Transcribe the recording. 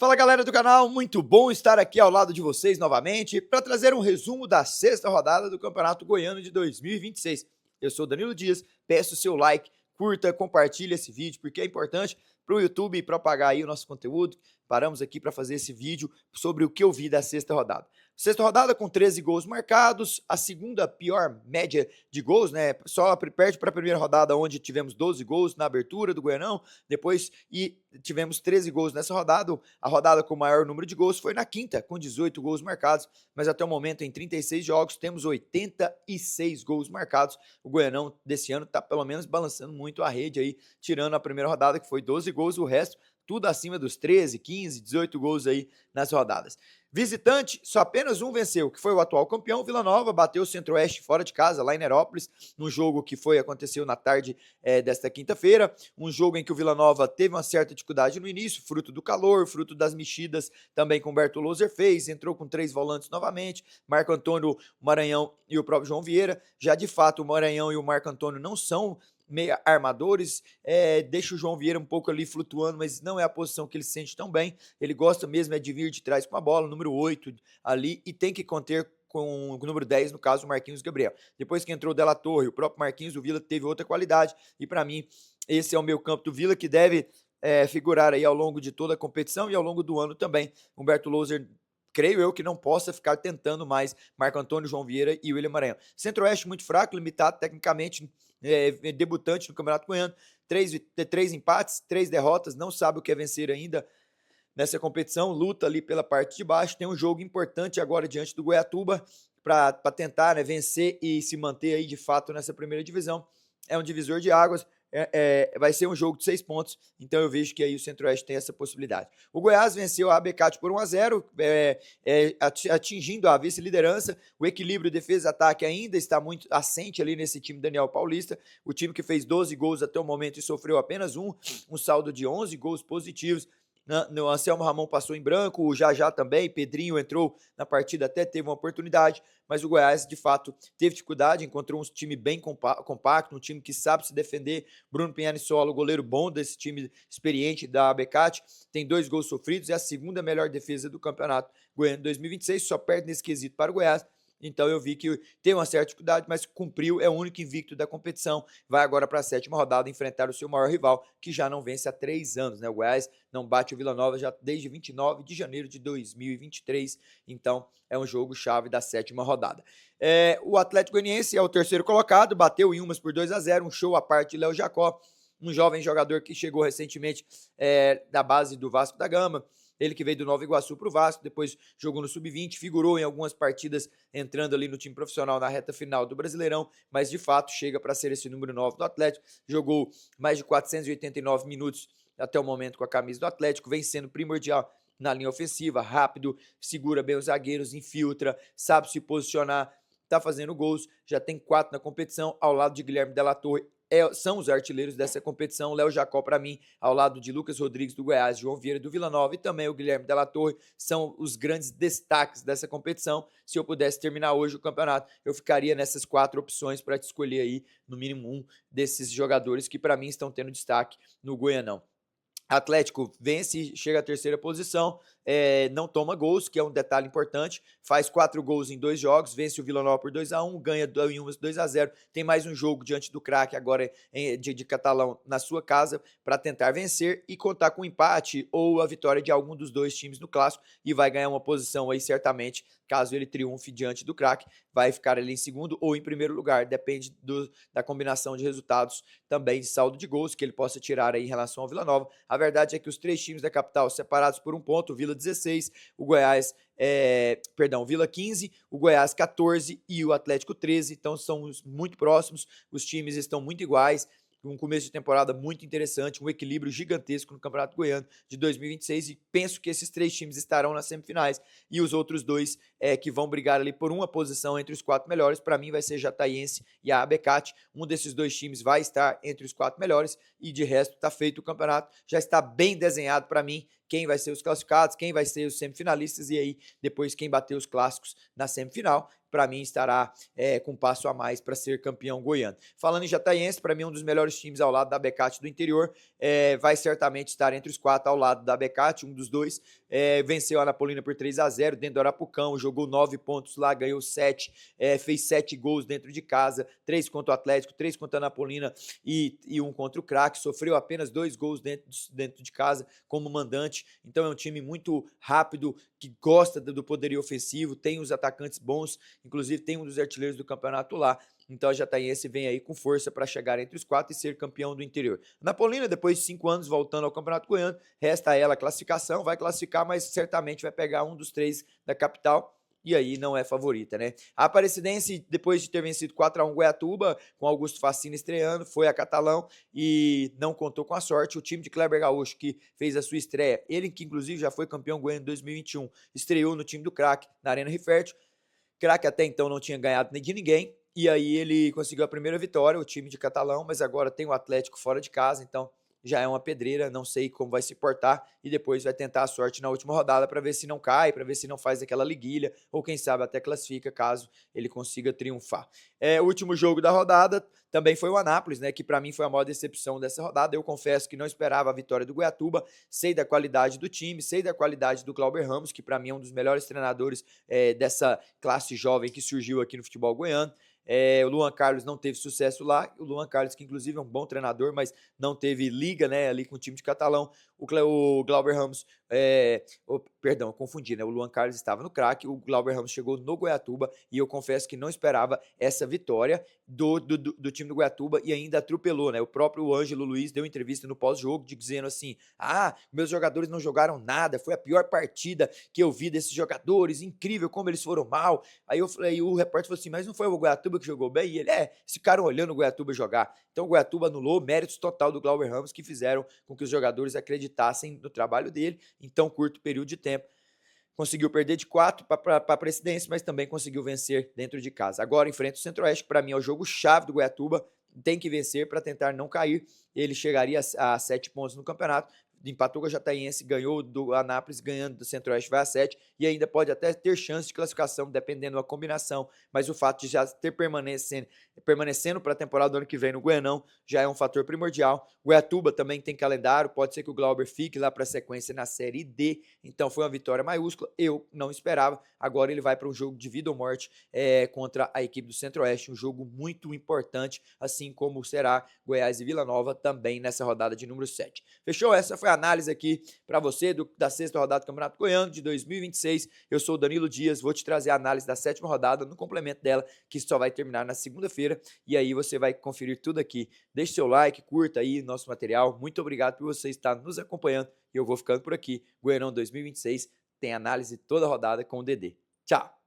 Fala galera do canal, muito bom estar aqui ao lado de vocês novamente para trazer um resumo da sexta rodada do Campeonato Goiano de 2026. Eu sou Danilo Dias, peço seu like, curta, compartilhe esse vídeo porque é importante para o YouTube propagar aí o nosso conteúdo. Paramos aqui para fazer esse vídeo sobre o que eu vi da sexta rodada. Sexta rodada com 13 gols marcados, a segunda pior média de gols, né? Só perde para a primeira rodada, onde tivemos 12 gols na abertura do Goianão, depois tivemos 13 gols nessa rodada. A rodada com o maior número de gols foi na quinta, com 18 gols marcados, mas até o momento, em 36 jogos, temos 86 gols marcados. O Goianão desse ano está pelo menos balançando muito a rede aí, tirando a primeira rodada, que foi 12 gols, o resto tudo acima dos 13, 15, 18 gols aí nas rodadas. Visitante, só apenas um venceu, que foi o atual campeão, Vila Nova, bateu o Centro-Oeste fora de casa, lá em Nerópolis, num jogo que aconteceu na tarde desta quinta-feira, um jogo em que o Vila Nova teve uma certa dificuldade no início, fruto do calor, fruto das mexidas também que o Humberto Loser fez, entrou com 3 volantes novamente, Marco Antônio, Maranhão e o próprio João Vieira. Já de fato o Maranhão e o Marco Antônio não são meia armadores, deixa o João Vieira um pouco ali flutuando, mas não é a posição que ele se sente tão bem. Ele gosta mesmo de vir de trás com a bola, número 8 ali, e tem que conter com o número 10, no caso o Marquinhos Gabriel. Depois que entrou o Della Torre, o próprio Marquinhos, o Vila teve outra qualidade, e para mim esse é o meio campo do Vila, que deve figurar aí ao longo de toda a competição e ao longo do ano também. Humberto Loser, creio eu que não possa ficar tentando mais Marco Antônio, João Vieira e William Maranhão. Centro-Oeste muito fraco, limitado tecnicamente, debutante no Campeonato Goiano, 3 empates, 3 derrotas, não sabe o que é vencer ainda nessa competição, luta ali pela parte de baixo, tem um jogo importante agora diante do Goiatuba para tentar vencer e se manter aí de fato nessa primeira divisão. É um divisor de águas, vai ser um jogo de 6 pontos, então eu vejo que aí o Centro-Oeste tem essa possibilidade. O Goiás venceu a ABCAT por 1-0, atingindo a vice-liderança. O equilíbrio defesa-ataque ainda está muito assente ali nesse time Daniel Paulista, o time que fez 12 gols até o momento e sofreu apenas um saldo de 11 gols positivos. No Anselmo Ramon passou em branco, o Jajá também, Pedrinho entrou na partida, até teve uma oportunidade, mas o Goiás de fato teve dificuldade, encontrou um time bem compacto, um time que sabe se defender. Bruno Pianisola, o goleiro bom desse time experiente da ABCAT, tem 2 gols sofridos, é a segunda melhor defesa do campeonato Goiano 2026, só perde nesse quesito para o Goiás. Então eu vi que tem uma certa dificuldade, mas cumpriu, é o único invicto da competição. Vai agora para a 7ª rodada enfrentar o seu maior rival, que já não vence há 3 anos, né? O Goiás não bate o Vila Nova já desde 29 de janeiro de 2023. Então é um jogo chave da 7ª rodada. O Atlético Goianiense é o terceiro colocado, bateu em Umas por 2-0, um show à parte de Léo Jacó, um jovem jogador que chegou recentemente da base do Vasco da Gama. Ele que veio do Nova Iguaçu para o Vasco, depois jogou no Sub-20, figurou em algumas partidas entrando ali no time profissional na reta final do Brasileirão, mas de fato chega para ser esse número 9 do Atlético. Jogou mais de 489 minutos até o momento com a camisa do Atlético, vem sendo primordial na linha ofensiva, rápido, segura bem os zagueiros, infiltra, sabe se posicionar, está fazendo gols, já tem 4 na competição, ao lado de Guilherme Della Torre. São os artilheiros dessa competição. Léo Jacó, para mim, ao lado de Lucas Rodrigues do Goiás, João Vieira do Vila Nova e também o Guilherme Della Torre, são os grandes destaques dessa competição. Se eu pudesse terminar hoje o campeonato, eu ficaria nessas 4 opções para te escolher aí, no mínimo um desses jogadores que para mim estão tendo destaque no Goianão. Atlético vence, chega à 3ª posição, não toma gols, que é um detalhe importante, faz 4 gols em 2 jogos, vence o Vila Nova por 2-1, ganha em Umas 2-0, tem mais um jogo diante do Craque agora de Catalão na sua casa para tentar vencer e contar com um empate ou a vitória de algum dos 2 times no clássico e vai ganhar uma posição aí certamente, caso ele triunfe diante do Craque, vai ficar ali em segundo ou em primeiro lugar, depende da combinação de resultados também de saldo de gols que ele possa tirar aí em relação ao Vila Nova. A verdade é que os 3 times da capital separados por 1 ponto, o Vila 16, o Goiás, o Vila 15, o Goiás 14 e o Atlético 13, então são muito próximos, os times estão muito iguais, um começo de temporada muito interessante, um equilíbrio gigantesco no Campeonato Goiano de 2026 e penso que esses 3 times estarão nas semifinais e os outros 2 que vão brigar ali por uma posição entre os 4 melhores, para mim vai ser Jataiense e a ABCAT, um desses 2 times vai estar entre os 4 melhores e de resto está feito o campeonato, já está bem desenhado para mim quem vai ser os classificados, quem vai ser os semifinalistas e aí depois quem bater os clássicos na semifinal. para mim estará com um passo a mais para ser campeão goiano. Falando em Jataiense, para mim um dos melhores times ao lado da Becate do interior, vai certamente estar entre os 4 ao lado da Becate, um dos dois. Venceu a Anapolina por 3-0 dentro do Arapucão, jogou 9 pontos lá, ganhou 7, fez 7 gols dentro de casa, 3 contra o Atlético, 3 contra a Anapolina e 1 contra o Craque, sofreu apenas 2 gols dentro de casa como mandante, então é um time muito rápido, que gosta do poderio ofensivo, tem os atacantes bons, inclusive tem um dos artilheiros do campeonato lá, então a Jataiense vem aí com força para chegar entre os 4 e ser campeão do interior. Napolina, depois de 5 anos voltando ao Campeonato Goiano, resta a ela a classificação, vai classificar, mas certamente vai pegar um dos 3 da capital, e aí não é favorita, né? A Aparecidense, depois de ter vencido 4-1 Goiatuba, com Augusto Facina estreando, foi a Catalão e não contou com a sorte. O time de Kleber Gaúcho, que fez a sua estreia, ele que inclusive já foi campeão goiano em 2021, estreou no time do Craque, na Arena Rifértil. Craque até então não tinha ganhado de ninguém, e aí ele conseguiu a primeira vitória, o time de Catalão, mas agora tem o Atlético fora de casa, então já é uma pedreira, não sei como vai se portar, e depois vai tentar a sorte na última rodada para ver se não cai, para ver se não faz aquela liguilha, ou quem sabe até classifica caso ele consiga triunfar. O último jogo da rodada também foi o Anápolis, né, que para mim foi a maior decepção dessa rodada. Eu confesso que não esperava a vitória do Goiatuba, sei da qualidade do time, sei da qualidade do Glauber Ramos, que para mim é um dos melhores treinadores dessa classe jovem que surgiu aqui no futebol goiano. O Luan Carlos não teve sucesso lá, o Luan Carlos, que inclusive é um bom treinador, mas não teve liga, né, ali com o time de Catalão. O Glauber Ramos, perdão, confundi, né? O Luan Carlos estava no Craque, o Glauber Ramos chegou no Goiatuba e eu confesso que não esperava essa vitória do time do Goiatuba e ainda atropelou, né? O próprio Ângelo Luiz deu entrevista no pós-jogo dizendo assim: meus jogadores não jogaram nada, foi a pior partida que eu vi desses jogadores, incrível como eles foram mal. Aí o repórter falou assim: mas não foi o Goiatuba que jogou bem? E ele, eles ficaram olhando o Goiatuba jogar. Então o Goiatuba anulou méritos total do Glauber Ramos, que fizeram com que os jogadores acreditassem no trabalho dele em tão curto período de tempo. Conseguiu perder de 4 para a Presidência, mas também conseguiu vencer dentro de casa. Agora enfrenta o Centro-Oeste, que para mim é o jogo chave do Goiatuba, tem que vencer para tentar não cair. Ele chegaria a 7 pontos no campeonato, empatou com a Jataiense, ganhou do Anápolis, ganhando do Centro-Oeste, vai a 7, e ainda pode até ter chance de classificação, dependendo da combinação, mas o fato de já ter permanecendo para a temporada do ano que vem no Goianão já é um fator primordial. Goiatuba também tem calendário, pode ser que o Glauber fique lá para a sequência na Série D, então foi uma vitória maiúscula, eu não esperava. Agora ele vai para um jogo de vida ou morte contra a equipe do Centro-Oeste, um jogo muito importante, assim como será Goiás e Vila Nova também nessa rodada de número 7. Fechou? Essa foi a análise aqui para você da 6ª rodada do Campeonato Goiano de 2026. Eu sou o Danilo Dias, vou te trazer a análise da 7ª rodada no complemento dela, que só vai terminar na segunda-feira, e aí você vai conferir tudo aqui. Deixe seu like, curta aí nosso material. Muito obrigado por você estar nos acompanhando e eu vou ficando por aqui. Goianão 2026 tem análise toda a rodada com o Dedê. Tchau!